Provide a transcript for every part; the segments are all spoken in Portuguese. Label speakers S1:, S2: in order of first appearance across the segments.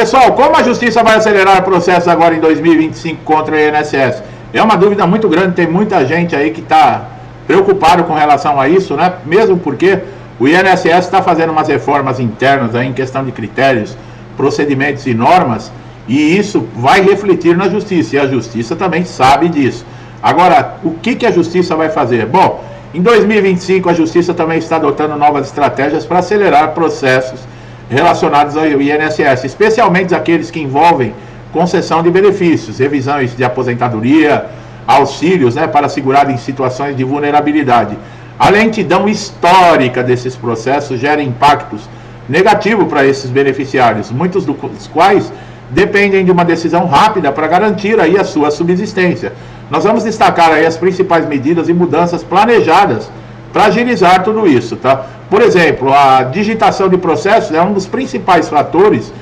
S1: Pessoal, como a Justiça vai acelerar processos agora em 2025 contra o INSS? É uma dúvida muito grande, tem muita gente aí que está preocupado com relação a isso, né? Mesmo porque o INSS está fazendo umas reformas internas aí em questão de critérios, procedimentos e normas, e isso vai refletir na Justiça, e a Justiça também sabe disso. Agora, o que a Justiça vai fazer? Bom, em 2025 a Justiça também está adotando novas estratégias para acelerar processos relacionados ao INSS, especialmente aqueles que envolvem concessão de benefícios, revisões de aposentadoria, auxílios, né, para segurado em situações de vulnerabilidade. A lentidão histórica desses processos gera impactos negativos para esses beneficiários, muitos dos quais dependem de uma decisão rápida para garantir aí a sua subsistência. Nós vamos destacar aí as principais medidas e mudanças planejadas para agilizar tudo isso, tá? Por exemplo, a digitação de processos é um dos principais fatores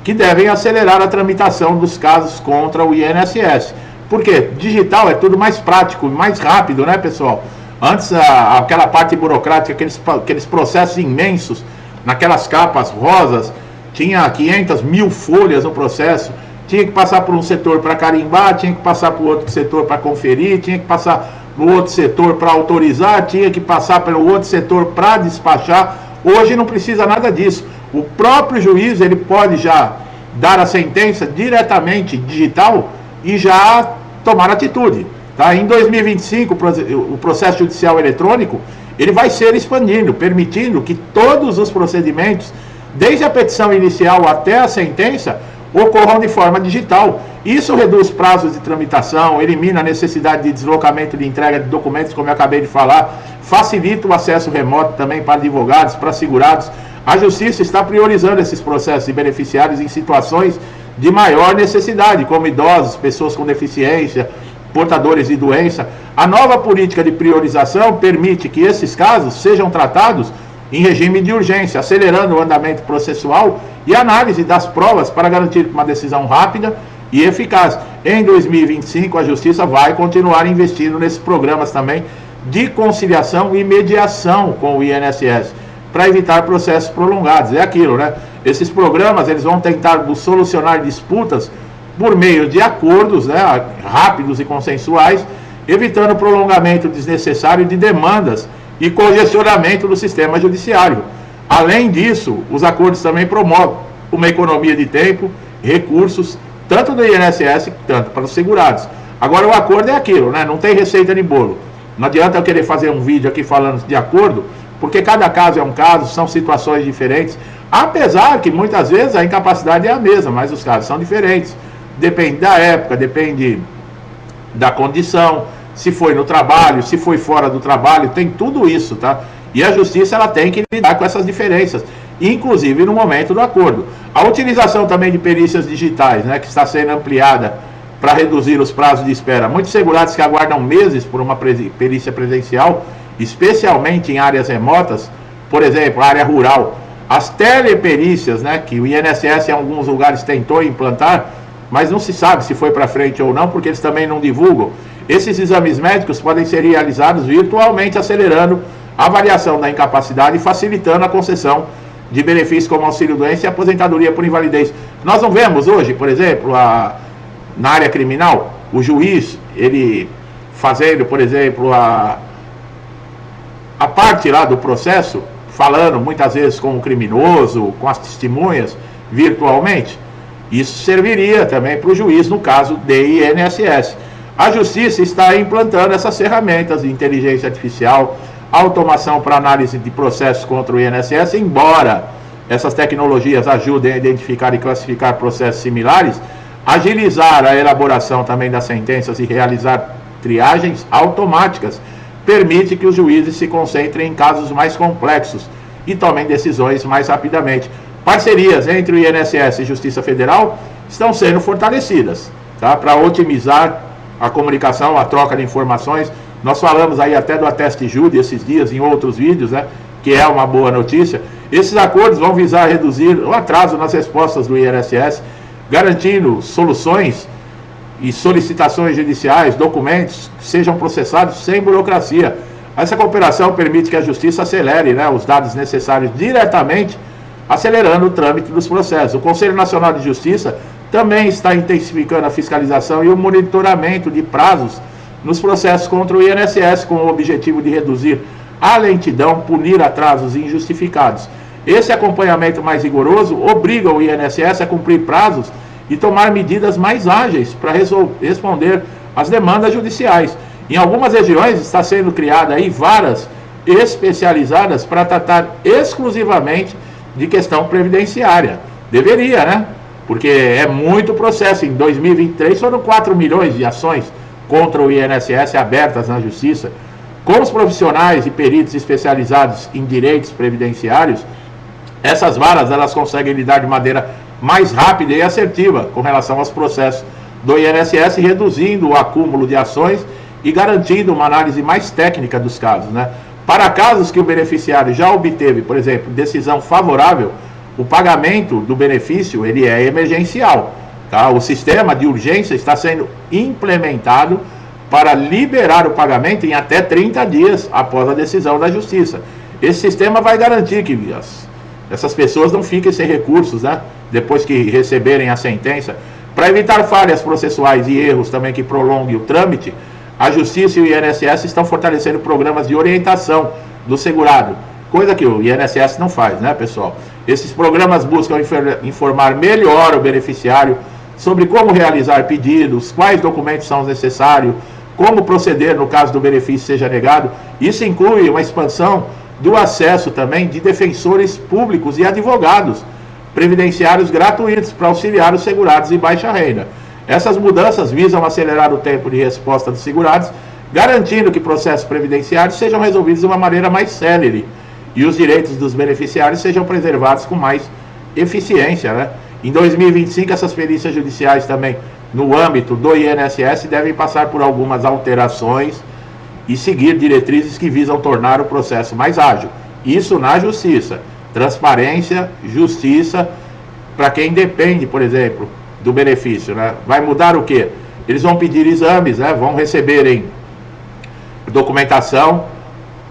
S1: que devem acelerar a tramitação dos casos contra o INSS. Por quê? Digital é tudo mais prático, mais rápido, né, pessoal? Antes, aquela parte burocrática, aqueles processos imensos, naquelas capas rosas, tinha 500 mil folhas no processo, tinha que passar por um setor para carimbar, tinha que passar por outro setor para conferir, tinha que passar no outro setor para autorizar, tinha que passar pelo outro setor para despachar. Hoje não precisa nada disso. O próprio juiz, ele pode já dar a sentença diretamente digital e já tomar atitude. Tá? Em 2025, o processo judicial eletrônico, ele vai ser expandindo, permitindo que todos os procedimentos, desde a petição inicial até a sentença, ocorram de forma digital. Isso reduz prazos de tramitação, elimina a necessidade de deslocamento de entrega de documentos, como eu acabei de falar, facilita o acesso remoto também para advogados, para segurados. A Justiça está priorizando esses processos de beneficiários em situações de maior necessidade, como idosos, pessoas com deficiência, portadores de doença. A nova política de priorização permite que esses casos sejam tratados em regime de urgência, acelerando o andamento processual e análise das provas para garantir uma decisão rápida e eficaz. Em 2025, a Justiça vai continuar investindo nesses programas também de conciliação e mediação com o INSS, para evitar processos prolongados. É aquilo, né? Esses programas, eles vão tentar solucionar disputas por meio de acordos, né, rápidos e consensuais, evitando prolongamento desnecessário de demandas e congestionamento do sistema judiciário. Além disso, os acordos também promovem uma economia de tempo, recursos, tanto do INSS quanto para os segurados. Agora, o acordo é aquilo, né? Não tem receita de bolo. Não adianta eu querer fazer um vídeo aqui falando de acordo, porque cada caso é um caso, são situações diferentes, apesar que muitas vezes a incapacidade é a mesma, mas os casos são diferentes. Depende da época, depende da condição, se foi no trabalho, se foi fora do trabalho, tem tudo isso, tá? E a Justiça, ela tem que lidar com essas diferenças, inclusive no momento do acordo. A utilização também de perícias digitais, né, que está sendo ampliada para reduzir os prazos de espera. Muitos segurados que aguardam meses por uma perícia presencial, especialmente em áreas remotas, por exemplo, área rural. As teleperícias, né, que o INSS em alguns lugares tentou implantar, mas não se sabe se foi para frente ou não, porque eles também não divulgam. Esses exames médicos podem ser realizados virtualmente, acelerando a avaliação da incapacidade e facilitando a concessão de benefícios como auxílio-doença e aposentadoria por invalidez. Nós não vemos hoje, por exemplo, na área criminal, o juiz, ele fazendo, por exemplo, a parte lá do processo, falando muitas vezes com o criminoso, com as testemunhas, virtualmente. Isso serviria também para o juiz no caso de INSS. A Justiça está implantando essas ferramentas de inteligência artificial, automação para análise de processos contra o INSS, embora essas tecnologias ajudem a identificar e classificar processos similares, agilizar a elaboração também das sentenças e realizar triagens automáticas permite que os juízes se concentrem em casos mais complexos e tomem decisões mais rapidamente. Parcerias entre o INSS e Justiça Federal estão sendo fortalecidas, tá? Para otimizar a comunicação, a troca de informações. Nós falamos aí até do Ateste Júri esses dias em outros vídeos, né? Que é uma boa notícia. Esses acordos vão visar reduzir o atraso nas respostas do INSS, garantindo soluções e solicitações judiciais, documentos que sejam processados sem burocracia. Essa cooperação permite que a Justiça acelere, né, os dados necessários diretamente acelerando o trâmite dos processos. O Conselho Nacional de Justiça também está intensificando a fiscalização e o monitoramento de prazos nos processos contra o INSS, com o objetivo de reduzir a lentidão, punir atrasos injustificados. Esse acompanhamento mais rigoroso obriga o INSS a cumprir prazos e tomar medidas mais ágeis para responder às demandas judiciais. Em algumas regiões está sendo criada aí varas especializadas para tratar exclusivamente de questão previdenciária. Deveria, né? Porque é muito processo. Em 2023 foram 4 milhões de ações contra o INSS abertas na Justiça. Com os profissionais e peritos especializados em direitos previdenciários, essas varas elas conseguem lidar de maneira mais rápida e assertiva com relação aos processos do INSS, reduzindo o acúmulo de ações e garantindo uma análise mais técnica dos casos, né? Para casos que o beneficiário já obteve, por exemplo, decisão favorável, o pagamento do benefício ele é emergencial, tá? O sistema de urgência está sendo implementado para liberar o pagamento em até 30 dias após a decisão da Justiça. Esse sistema vai garantir que essas pessoas não fiquem sem recursos, né? Depois que receberem a sentença. Para evitar falhas processuais e erros também que prolonguem o trâmite, a Justiça e o INSS estão fortalecendo programas de orientação do segurado, coisa que o INSS não faz, né, pessoal? Esses programas buscam informar melhor o beneficiário sobre como realizar pedidos, quais documentos são necessários, como proceder no caso do benefício seja negado. Isso inclui uma expansão do acesso também de defensores públicos e advogados previdenciários gratuitos para auxiliar os segurados de baixa renda. Essas mudanças visam acelerar o tempo de resposta dos segurados, garantindo que processos previdenciários sejam resolvidos de uma maneira mais célere e os direitos dos beneficiários sejam preservados com mais eficiência, né? Em 2025, essas perícias judiciais também, no âmbito do INSS, devem passar por algumas alterações e seguir diretrizes que visam tornar o processo mais ágil. Isso na Justiça. Transparência, justiça, para quem depende, por exemplo, do benefício, né? Vai mudar o quê? Eles vão pedir exames, né? Vão receberem documentação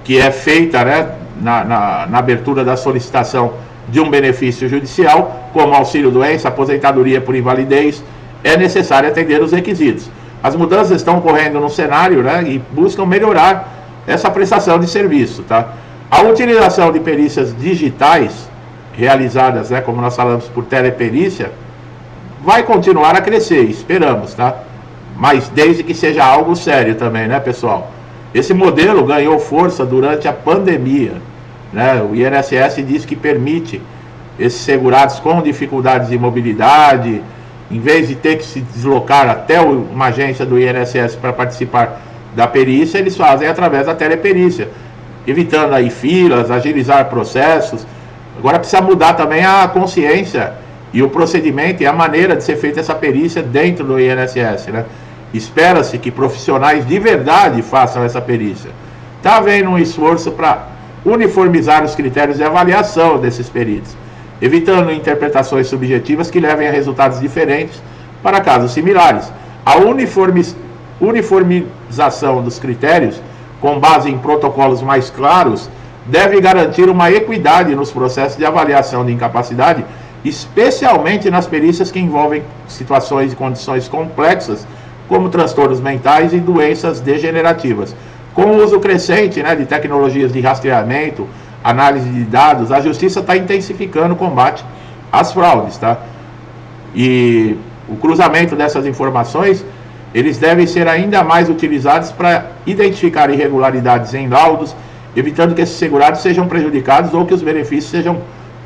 S1: que é feita, né, na abertura da solicitação de um benefício judicial, como auxílio-doença, aposentadoria por invalidez. É necessário atender os requisitos. As mudanças estão ocorrendo no cenário, né, e buscam melhorar essa prestação de serviço, tá? A utilização de perícias digitais realizadas, né, como nós falamos, por teleperícia, vai continuar a crescer, esperamos, tá? Mas desde que seja algo sério também, né, pessoal? Esse modelo ganhou força durante a pandemia, né? O INSS diz que permite esses segurados com dificuldades de mobilidade, em vez de ter que se deslocar até uma agência do INSS para participar da perícia, eles fazem através da teleperícia, evitando aí filas, agilizar processos. Agora precisa mudar também a consciência e o procedimento e a maneira de ser feita essa perícia dentro do INSS, né? Espera-se que profissionais de verdade façam essa perícia. Está havendo um esforço para uniformizar os critérios de avaliação desses peritos, evitando interpretações subjetivas que levem a resultados diferentes para casos similares. A uniformização dos critérios, com base em protocolos mais claros, deve garantir uma equidade nos processos de avaliação de incapacidade, especialmente nas perícias que envolvem situações e condições complexas, como transtornos mentais e doenças degenerativas. Com o uso crescente, né, de tecnologias de rastreamento, análise de dados, a Justiça está intensificando o combate às fraudes, tá? E o cruzamento dessas informações, eles devem ser ainda mais utilizados para identificar irregularidades em laudos, evitando que esses segurados sejam prejudicados ou que os benefícios sejam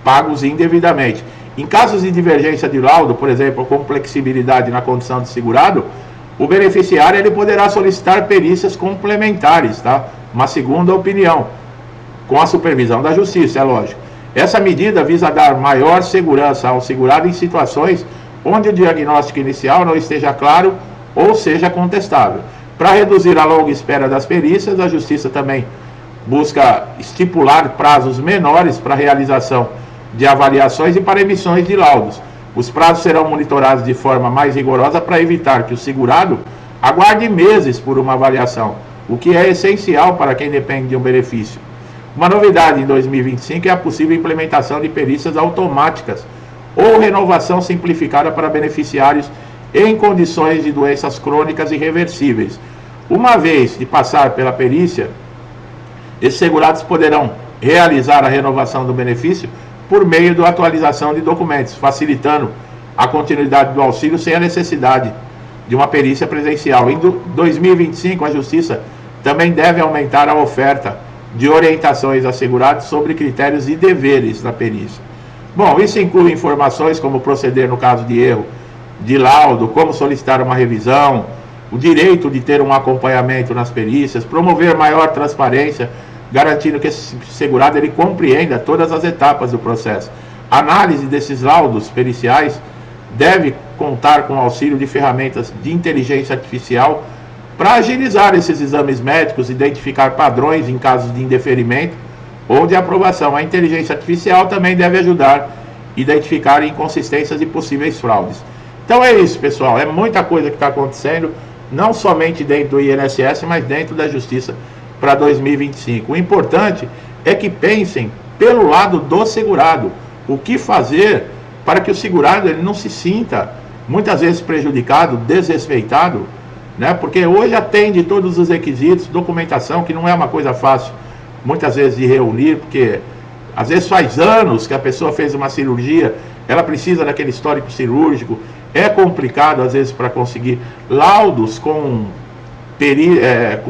S1: pagos indevidamente. Em casos de divergência de laudo, por exemplo, com flexibilidade na condição de segurado, o beneficiário ele poderá solicitar perícias complementares, tá? Uma segunda opinião, com a supervisão da Justiça, é lógico. Essa medida visa dar maior segurança ao segurado em situações onde o diagnóstico inicial não esteja claro ou seja contestável. Para reduzir a longa espera das perícias, a Justiça também busca estipular prazos menores para a realização de avaliações e para emissões de laudos. Os prazos serão monitorados de forma mais rigorosa para evitar que o segurado aguarde meses por uma avaliação, o que é essencial para quem depende de um benefício. Uma novidade em 2025 é a possível implementação de perícias automáticas ou renovação simplificada para beneficiários em condições de doenças crônicas irreversíveis. Uma vez de passar pela perícia, esses segurados poderão realizar a renovação do benefício por meio da atualização de documentos, facilitando a continuidade do auxílio sem a necessidade de uma perícia presencial. Em 2025, a Justiça também deve aumentar a oferta de orientações a segurados sobre critérios e deveres da perícia. Bom, isso inclui informações como proceder no caso de erro de laudo, como solicitar uma revisão, o direito de ter um acompanhamento nas perícias, promover maior transparência, garantindo que esse segurado ele compreenda todas as etapas do processo. A análise desses laudos periciais deve contar com o auxílio de ferramentas de inteligência artificial para agilizar esses exames médicos, identificar padrões em casos de indeferimento ou de aprovação. A inteligência artificial também deve ajudar a identificar inconsistências e possíveis fraudes. Então é isso, pessoal, é muita coisa que está acontecendo, não somente dentro do INSS, mas dentro da Justiça para 2025. O importante é que pensem pelo lado do segurado, o que fazer para que o segurado ele não se sinta muitas vezes prejudicado, desrespeitado, né? Porque hoje atende todos os requisitos, documentação, que não é uma coisa fácil, muitas vezes de reunir, porque às vezes faz anos que a pessoa fez uma cirurgia, ela precisa daquele histórico cirúrgico, é complicado às vezes para conseguir laudos com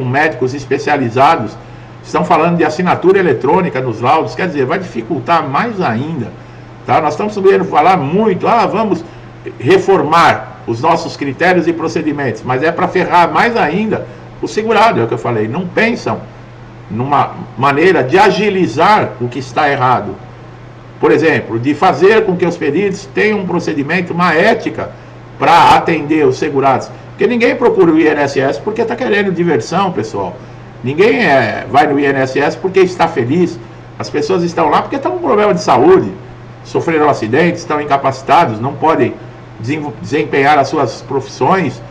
S1: médicos especializados, estão falando de assinatura eletrônica nos laudos, quer dizer, vai dificultar mais ainda, tá? Nós estamos sabendo falar muito, vamos reformar os nossos critérios e procedimentos, mas é para ferrar mais ainda o segurado, é o que eu falei, não pensam numa maneira de agilizar o que está errado. Por exemplo, de fazer com que os peritos tenham um procedimento, uma ética para atender os segurados. Porque ninguém procura o INSS porque está querendo diversão, pessoal. Ninguém vai no INSS porque está feliz. As pessoas estão lá porque estão com problema de saúde, sofreram acidentes, estão incapacitados, não podem desempenhar as suas profissões,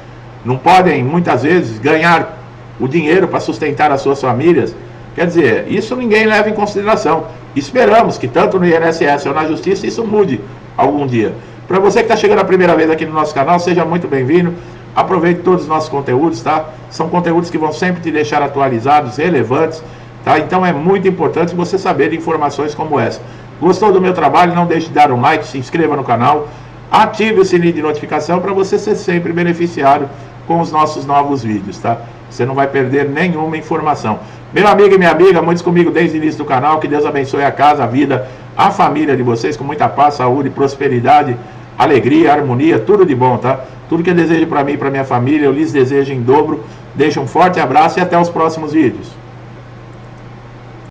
S1: não podem, muitas vezes, ganhar o dinheiro para sustentar as suas famílias. Quer dizer, isso ninguém leva em consideração. Esperamos que tanto no INSS ou na Justiça isso mude algum dia. Para você que está chegando a primeira vez aqui no nosso canal, seja muito bem-vindo. Aproveite todos os nossos conteúdos, tá? São conteúdos que vão sempre te deixar atualizados, relevantes, tá? Então é muito importante você saber de informações como essa. Gostou do meu trabalho? Não deixe de dar um like, se inscreva no canal, ative o sininho de notificação para você ser sempre beneficiado com os nossos novos vídeos, tá? Você não vai perder nenhuma informação. Meu amigo e minha amiga, muitos comigo desde o início do canal, que Deus abençoe a casa, a vida, a família de vocês, com muita paz, saúde, prosperidade, alegria, harmonia, tudo de bom, tá? Tudo que eu desejo para mim e para minha família, eu lhes desejo em dobro. Deixo um forte abraço e até os próximos vídeos.